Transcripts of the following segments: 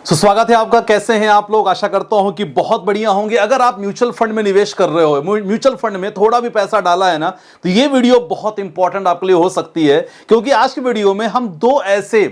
स्वागत है आपका। कैसे हैं आप लोग? आशा करता हूं कि बहुत बढ़िया होंगे। अगर आप म्यूचुअल फंड में निवेश कर रहे हो, म्यूचुअल फंड में थोड़ा भी पैसा डाला है ना, तो ये वीडियो बहुत इंपॉर्टेंट आपके लिए हो सकती है, क्योंकि आज की वीडियो में हम दो ऐसे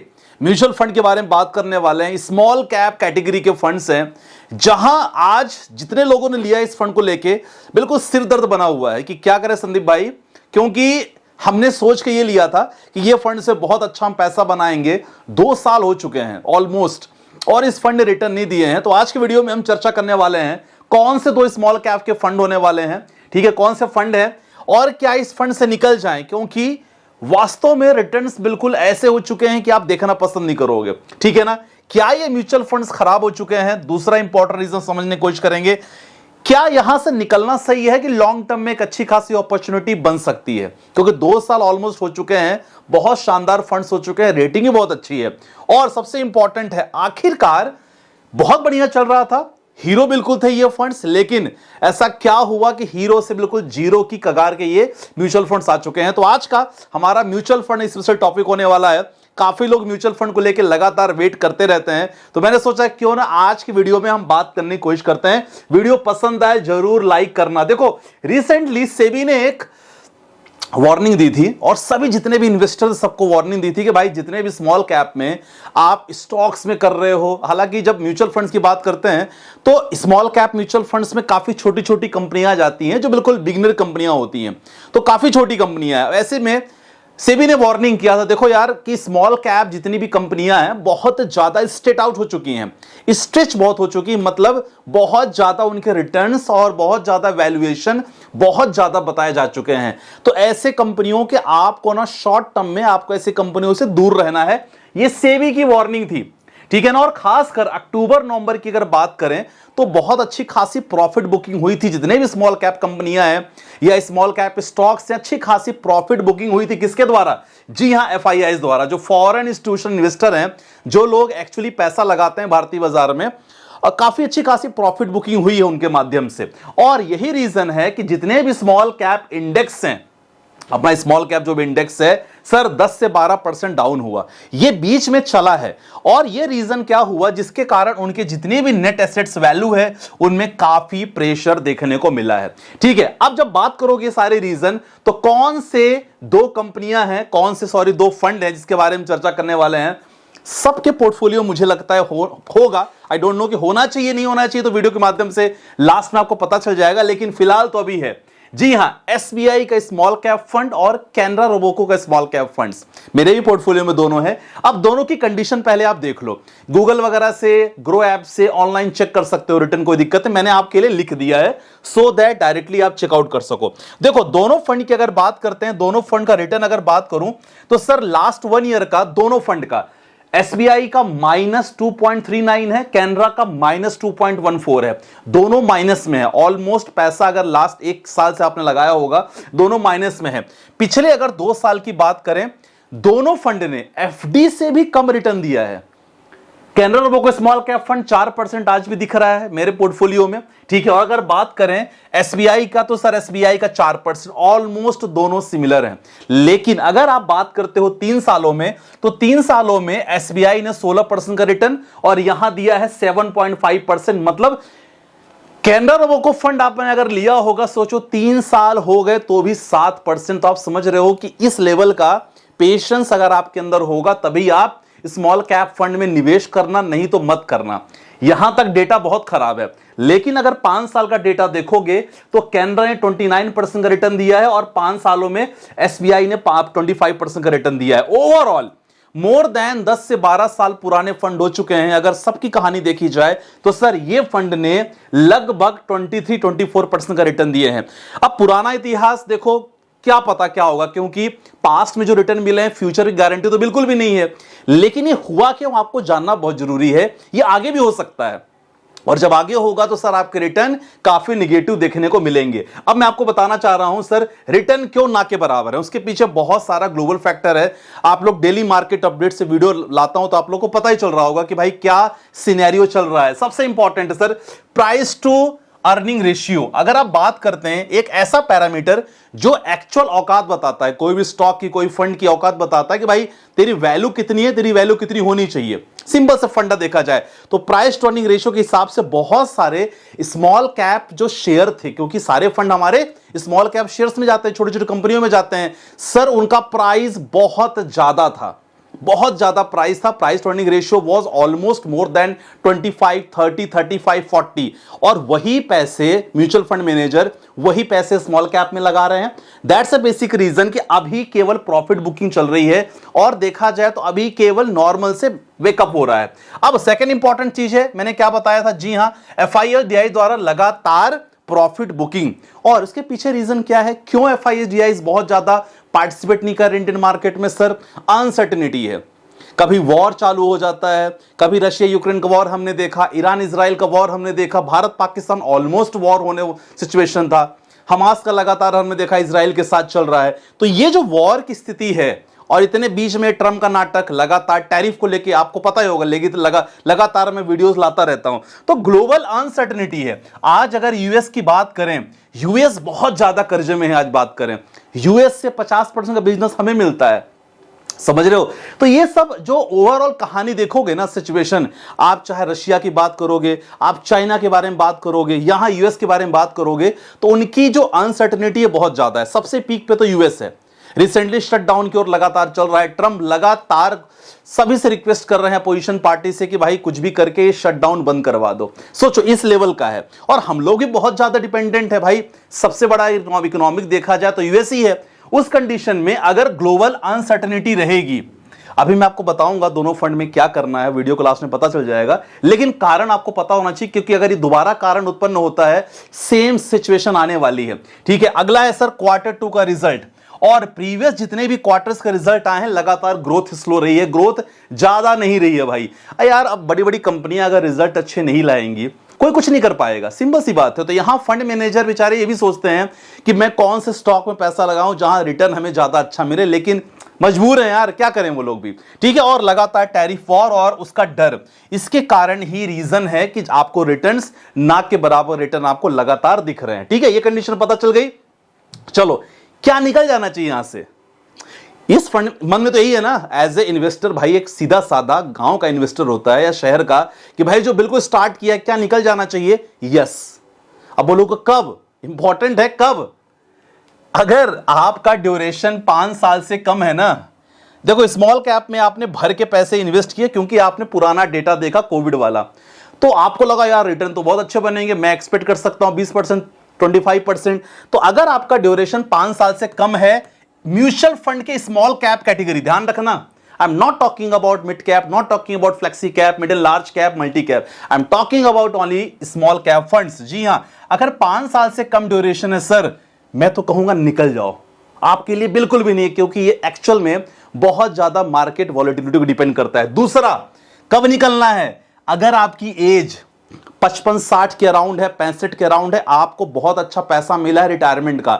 म्यूचुअल फंड के बारे में बात करने वाले हैं, स्मॉल कैप कैटेगरी के फंड्स हैं, जहां आज जितने लोगों ने लिया इस फंड को लेके बिल्कुल सिर दर्द बना हुआ है कि क्या करें संदीप भाई, क्योंकि हमने सोच के ये लिया था कि ये फंड से बहुत अच्छा हम पैसा बनाएंगे। 2 साल हो चुके हैं ऑलमोस्ट, और इस फंड ने रिटर्न नहीं दिए हैं। तो आज की वीडियो में हम चर्चा करने वाले हैं कौन से दो स्मॉल कैप के फंड होने वाले हैं, ठीक है, कौन से फंड है और क्या इस फंड से निकल जाएं, क्योंकि वास्तव में रिटर्न्स बिल्कुल ऐसे हो चुके हैं कि आप देखना पसंद नहीं करोगे, ठीक है ना। क्या ये म्यूचुअल फंड्स खराब हो चुके हैं? दूसरा इंपॉर्टेंट रीजन समझने की कोशिश करेंगे, क्या यहां से निकलना सही है कि लॉन्ग टर्म में एक अच्छी खासी अपॉर्चुनिटी बन सकती है, क्योंकि 2 साल ऑलमोस्ट हो चुके हैं, बहुत शानदार फंड्स हो चुके हैं, रेटिंग भी बहुत अच्छी है, और सबसे इंपॉर्टेंट है आखिरकार बहुत बढ़िया चल रहा था, हीरो बिल्कुल थे ये फंड्स, लेकिन ऐसा क्या हुआ कि हीरो से बिल्कुल जीरो की कगार के ये म्यूचुअल फंड्स आ चुके हैं। तो आज का हमारा म्यूचुअल फंड स्पेशल टॉपिक होने वाला है। काफी लोग म्यूचुअल फंड को लेकर लगातार वेट करते रहते हैं, तो मैंने सोचा क्यों ना आज की वीडियो में हम बात करने की कोशिश करते हैं। वीडियो पसंद आए जरूर लाइक करना। देखो, रिसेंटली सेबी ने एक वार्निंग दी थी, और सभी जितने भी इन्वेस्टर्स सबको वार्निंग दी थी कि भाई जितने भी स्मॉल कैप में आप स्टॉक्स में कर रहे हो, हालांकि जब म्यूचुअल फंड्स की बात करते हैं तो स्मॉल कैप म्यूचुअल फंड्स में काफी छोटी छोटी कंपनियां जाती हैं जो बिल्कुल बिगिनर कंपनियां होती हैं, तो काफी छोटी कंपनियां हैं। ऐसे में सेबी ने वार्निंग किया था, देखो यार कि स्मॉल कैप जितनी भी कंपनियां हैं बहुत ज्यादा स्ट्रेट आउट हो चुकी हैं, स्ट्रेच बहुत हो चुकी है, मतलब बहुत ज्यादा उनके रिटर्न्स और बहुत ज्यादा वैल्यूएशन बहुत ज्यादा बताए जा चुके हैं। तो ऐसे कंपनियों के आपको ना शॉर्ट टर्म में आपको ऐसी कंपनियों से दूर रहना है, ये सेबी की वार्निंग थी, ठीक है ना। और खासकर अक्टूबर नवंबर की अगर बात करें तो बहुत अच्छी खासी प्रॉफिट बुकिंग हुई थी, जितने भी स्मॉल कैप कंपनियां हैं या स्मॉल कैप स्टॉक्स से अच्छी खासी प्रॉफिट बुकिंग हुई थी। किसके द्वारा? जी हां, एफआईआई द्वारा, जो फॉरेन इंस्टीट्यूशनल इन्वेस्टर हैं, जो लोग एक्चुअली पैसा लगाते हैं भारतीय बाजार में, और काफी अच्छी खासी प्रॉफिट बुकिंग हुई है उनके माध्यम से। और यही रीजन है कि जितने भी स्मॉल कैप इंडेक्स हैं, अपना स्मॉल कैप जो भी इंडेक्स है सर 10 से 12% डाउन हुआ, ये बीच में चला है। और ये रीजन क्या हुआ जिसके कारण उनके जितने भी नेट एसेट्स वैल्यू है उनमें काफी प्रेशर देखने को मिला है, ठीक है। अब जब बात करोगे सारे रीजन, तो कौन से दो कंपनियां हैं, कौन से दो फंड हैं जिसके बारे में चर्चा करने वाले हैं। सबके पोर्टफोलियो मुझे लगता है होगा, आई डोंट नो कि होना चाहिए नहीं होना चाहिए, तो वीडियो के माध्यम से लास्ट में आपको पता चल जाएगा, लेकिन फिलहाल तो अभी है। जी हां, एसबीआई का स्मॉल कैप फंड और कैनरा रोबोको का स्मॉल कैप फंड्स मेरे भी पोर्टफोलियो में दोनों हैं। अब दोनों की कंडीशन पहले आप देख लो, गूगल वगैरह से, ग्रो ऐप से ऑनलाइन चेक कर सकते हो, रिटर्न कोई दिक्कत है, मैंने आपके लिए लिख दिया है सो दैट डायरेक्टली आप चेकआउट कर सको। देखो, दोनों फंड की अगर बात करते हैं, दोनों फंड का रिटर्न अगर बात करूं तो सर लास्ट 1 ईयर का दोनों फंड का, एसबीआई का -2.39 है, कैनरा का -2.14 है, दोनों माइनस में है। ऑलमोस्ट पैसा अगर लास्ट 1 साल से आपने लगाया होगा, दोनों माइनस में है। पिछले अगर 2 साल की बात करें, दोनों फंड ने एफडी से भी कम रिटर्न दिया है। कैनरा रोबोको स्मॉल कैप फंड 4% आज भी दिख रहा है मेरे पोर्टफोलियो में, ठीक है। और अगर बात करें एसबीआई का, तो सर एसबीआई का 4%, ऑलमोस्ट दोनों सिमिलर हैं। लेकिन अगर आप बात करते हो 3 सालों में, तो 3 सालों में एसबीआई ने 16% का रिटर्न और यहां दिया है 7.5%, मतलब कैनरा रोबोको फंड आपने अगर लिया होगा, सोचो 3 साल हो गए तो भी 7%, तो आप समझ रहे हो कि इस लेवल का पेशेंस अगर आपके अंदर होगा तभी आप स्मॉल कैप फंड में निवेश करना, नहीं तो मत करना। यहां तक डेटा बहुत खराब है। लेकिन अगर 5 साल का डेटा देखोगे तो कैनरा ने 29% का रिटर्न दिया है और 5 सालों में एसबीआई ने 25% का रिटर्न दिया है। ओवरऑल मोर देन 10 से 12 साल पुराने फंड हो चुके हैं। अगर सबकी कहानी देखी जाए तो सर ये फंड ने लगभग 23-24% का रिटर्न दिए हैं। अब पुराना इतिहास देखो, क्या पता क्या होगा, क्योंकि पास्ट में जो रिटर्न मिले हैं फ्यूचर की गारंटी तो बिल्कुल भी नहीं है। लेकिन ये हुआ क्यों आपको जानना बहुत जरूरी है, ये आगे भी हो सकता है, और जब आगे होगा तो सर आपके रिटर्न काफी निगेटिव देखने को मिलेंगे। अब मैं आपको बताना चाह रहा हूं सर रिटर्न क्यों ना के बराबर है, उसके पीछे बहुत सारा ग्लोबल फैक्टर है। आप लोग डेली मार्केट अपडेट से वीडियो लाता हूं तो आप लोग को पता ही चल रहा होगा कि भाई क्या सिनेरियो चल रहा है। सबसे इंपॉर्टेंट है sir price to earning ratio, अगर आप बात करते हैं एक ऐसा पैरामीटर जो एक्चुअल औकात बताता है, कोई भी स्टॉक की कोई फंड की औकात बताता है कि भाई तेरी वैल्यू कितनी है, तेरी वैल्यू कितनी होनी चाहिए। सिंपल से फंडा देखा जाए तो प्राइस टू अर्निंग रेशियो के हिसाब से बहुत सारे स्मॉल कैप जो शेयर थे, क्योंकि सारे फंड हमारे स्मॉल कैप शेयर्स में जाते हैं, छोटी छोटी कंपनियों में जाते हैं सर, उनका प्राइस बहुत ज्यादा था, बहुत ज्यादा प्राइस था। Price to earning ratio was almost more than 25, 30, 35, 40, और वही पैसे म्यूचुअल फंड मैनेजर वही पैसे स्मॉल कैप में लगा रहे हैं। दैट्स अ बेसिक रीजन कि अभी केवल प्रॉफिट बुकिंग चल रही है, और देखा जाए तो अभी केवल नॉर्मल से वेकअप हो रहा है। अब सेकेंड इंपॉर्टेंट चीज है, मैंने क्या बताया था, जी हां, FISDI द्वारा लगातार प्रॉफिट बुकिंग, और इसके पीछे रीजन क्या है, क्यों FISDI बहुत ज्यादा पार्टिसिपेट नहीं कर रहे इंडियन मार्केट में सर? अनसर्टेनिटी है। कभी वॉर चालू हो जाता है, कभी रशिया यूक्रेन का वॉर हमने देखा, ईरान इजराइल का वॉर हमने देखा, भारत पाकिस्तान ऑलमोस्ट वॉर होने सिचुएशन था, हमास का लगातार हमने देखा इजराइल के साथ चल रहा है। तो ये जो वॉर की स्थिति है, और इतने बीच में ट्रम्प का नाटक, लगातार टैरिफ को लेके आपको पता ही होगा, लेकिन लगातार मैं वीडियोस लाता रहता हूं, तो ग्लोबल अनसर्टेनिटी है। आज अगर यूएस की बात करें, यूएस बहुत ज्यादा कर्जे में है, आज बात करें यूएस से 50% का बिजनेस हमें मिलता है, समझ रहे हो? तो ये सब जो ओवरऑल कहानी देखोगे ना, सिचुएशन, आप चाहे रशिया की बात करोगे, आप चाइना के बारे में बात करोगे, यहां यूएस के बारे में बात करोगे, तो उनकी जो अनसर्टेनिटी है बहुत ज्यादा है। सबसे पीक पे तो यूएस है, रिसेंटली शटडाउन की ओर लगातार चल रहा है। ट्रंप लगातार सभी से रिक्वेस्ट कर रहे हैं अपोजिशन पार्टी से कि भाई कुछ भी करके शटडाउन बंद करवा दो। सोचो इस लेवल का है, और हम लोग भी बहुत ज्यादा डिपेंडेंट है भाई, सबसे बड़ा इकोनॉमिक देखा जाए तो यूएस ही है। उस कंडीशन में अगर ग्लोबल अनसर्टेनिटी रहेगी, अभी मैं आपको बताऊंगा दोनों फंड में क्या करना है, वीडियो क्लास में पता चल जाएगा, लेकिन कारण आपको पता होना चाहिए, क्योंकि अगर ये दोबारा कारण उत्पन्न होता है, सेम सिचुएशन आने वाली है। ठीक है, अगला है सर Q2 का रिजल्ट, और प्रीवियस जितने भी क्वार्टर्स का रिजल्ट आए हैं, लगातार ग्रोथ स्लो रही है, ग्रोथ ज्यादा नहीं रही है भाई। यार अब बड़ी बड़ी कंपनियां अगर रिजल्ट अच्छे नहीं लाएंगी, कोई कुछ नहीं कर पाएगा, सिंपल सी बात है। तो यहां फंड मैनेजर बेचारे ये भी सोचते हैं कि मैं कौन से स्टॉक में पैसा लगाऊं जहां रिटर्न हमें ज्यादा अच्छा मिले, लेकिन मजबूर है यार, क्या करें वो लोग भी। ठीक है, और लगातार टैरिफ वॉर और उसका डर, इसके कारण ही रीजन है कि आपको रिटर्न्स ना के बराबर रिटर्न आपको लगातार दिख रहे हैं। ठीक है, ये कंडीशन पता चल गई। चलो, क्या निकल जाना चाहिए यहां से? इस फंड मन में तो यही है ना, एज ए इन्वेस्टर भाई, एक सीधा साधा गांव का इन्वेस्टर होता है या शहर का, कि भाई जो बिल्कुल स्टार्ट किया, क्या निकल जाना चाहिए? यस। अब बोलोगे कब? इंपॉर्टेंट है कब। अगर आपका ड्यूरेशन 5 साल से कम है ना, देखो स्मॉल कैप में आपने भर के पैसे इन्वेस्ट किए क्योंकि आपने पुराना डेटा देखा कोविड वाला, तो आपको लगा यार रिटर्न तो बहुत अच्छे बनेंगे, मैं एक्सपेक्ट कर सकता हूं 20%, 25%। तो अगर आपका ड्यूरेशन 5 साल से कम है, म्यूचुअल फंड के स्मॉल कैप कैटेगरी, ध्यान रखना, I am not talking about mid cap, not talking about flexi cap, middle large cap, multi cap, I am talking about only small cap funds. जी हां, अगर 5 साल से कम ड्यूरेशन है sir, मैं तो कहूंगा निकल जाओ, आपके लिए बिल्कुल भी नहीं है, क्योंकि ये एक्चुअल में बहुत ज्यादा मार्केट वॉलेटिलिटी को डिपेंड करता है। दूसरा, कब निकलना है? अगर आपकी एज 55-60 के अराउंड है, 65 के अराउंड है, आपको बहुत अच्छा पैसा मिला है रिटायरमेंट का,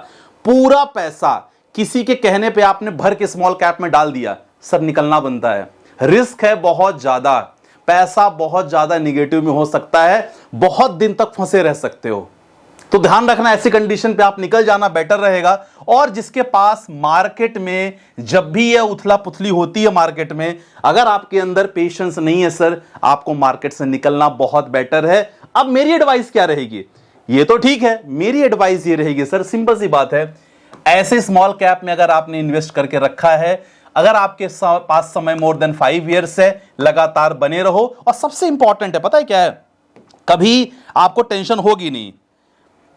पूरा पैसा किसी के कहने पे आपने भर के स्मॉल कैप में डाल दिया, सर निकलना बनता है। रिस्क है बहुत ज्यादा, पैसा बहुत ज्यादा निगेटिव में हो सकता है, बहुत दिन तक फंसे रह सकते हो। तो ध्यान रखना, ऐसी कंडीशन पे आप निकल जाना बेटर रहेगा। और जिसके पास मार्केट में जब भी यह उथला पुथली होती है मार्केट में, अगर आपके अंदर पेशेंस नहीं है सर, आपको मार्केट से निकलना बहुत बेटर है। अब मेरी एडवाइस क्या रहेगी? ये तो ठीक है, मेरी एडवाइस ये रहेगी सर, सिंपल सी बात है, ऐसे स्मॉल कैप में अगर आपने इन्वेस्ट करके रखा है, अगर आपके पास समय मोर देन 5 ईयर्स है, लगातार बने रहो। और सबसे इंपॉर्टेंट है, पता है क्या है, कभी आपको टेंशन होगी नहीं,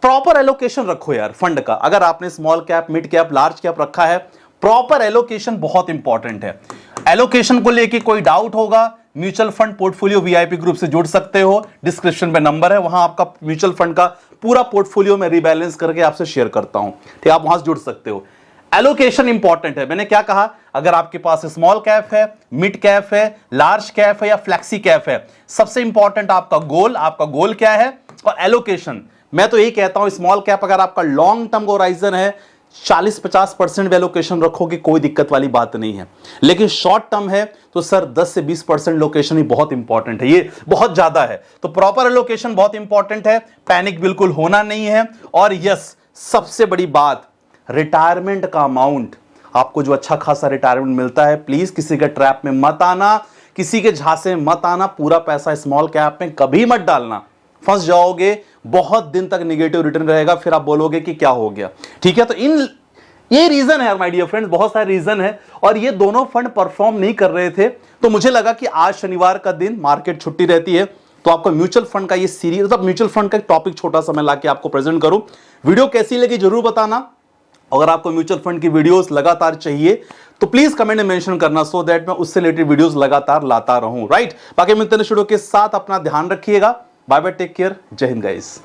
प्रॉपर एलोकेशन रखो यार फंड का। अगर आपने small cap, mid cap, large cap रखा है, प्रॉपर एलोकेशन बहुत इंपॉर्टेंट है। एलोकेशन को लेके कोई डाउट होगा, mutual fund portfolio VIP group से जुड़ सकते हो, डिस्क्रिप्शन में नंबर है, वहां आपका म्यूचुअल फंड का पूरा पोर्टफोलियो में रीबैलेंस करके आपसे शेयर करता हूं, ठीक, आप वहां से जुड़ सकते हो। एलोकेशन इंपॉर्टेंट है। मैंने क्या कहा, अगर आपके पास स्मॉल कैप है, मिड कैप है, लार्ज कैप है या फ्लेक्सी कैप है, सबसे इंपॉर्टेंट आपका गोल क्या है, और एलोकेशन। मैं तो यही कहता हूं, स्मॉल कैप अगर आपका लॉन्ग टर्म होराइजन है, 40-50% एलोकेशन रखोगे, कोई दिक्कत वाली बात नहीं है। लेकिन शॉर्ट टर्म है तो सर 10 से 20% लोकेशन ही बहुत इंपॉर्टेंट है, ये बहुत ज्यादा है। तो प्रॉपर एलोकेशन बहुत इंपॉर्टेंट है, पैनिक बिल्कुल होना नहीं है। और यस, सबसे बड़ी बात, रिटायरमेंट का अमाउंट, आपको जो अच्छा खासा रिटायरमेंट मिलता है, प्लीज किसी के ट्रैप में मत आना, किसी के झांसे में मत आना। पूरा पैसा स्मॉल कैप में कभी मत डालना, फंस जाओगे, बहुत दिन तक नेगेटिव रिटर्न रहेगा, फिर आप बोलोगे कि क्या हो गया। ठीक है, तो ये रीजन है माय डियर फ्रेंड्स, बहुत सारे रीजन है। और ये दोनों फंड परफॉर्म नहीं कर रहे थे, तो मुझे लगा कि आज शनिवार का दिन मार्केट छुट्टी रहती है, तो आपको म्यूचुअल फंड का ये सीरीज, मतलब म्यूचुअल फंड का एक टॉपिक छोटा सा मैं लाके आपको प्रेजेंट करूं। वीडियो कैसी लगी जरूर बताना। अगर आपको म्यूचुअल फंड की वीडियोस लगातार चाहिए तो प्लीज कमेंट में मेंशन करना, सो दैट मैं उससे रिलेटेड वीडियोस लगातार लाता रहूं। राइट, बाकी मिलते हैं वीडियो के साथ, अपना ध्यान रखिएगा। बाय बाय, टेक केयर, जय हिंद गाइस।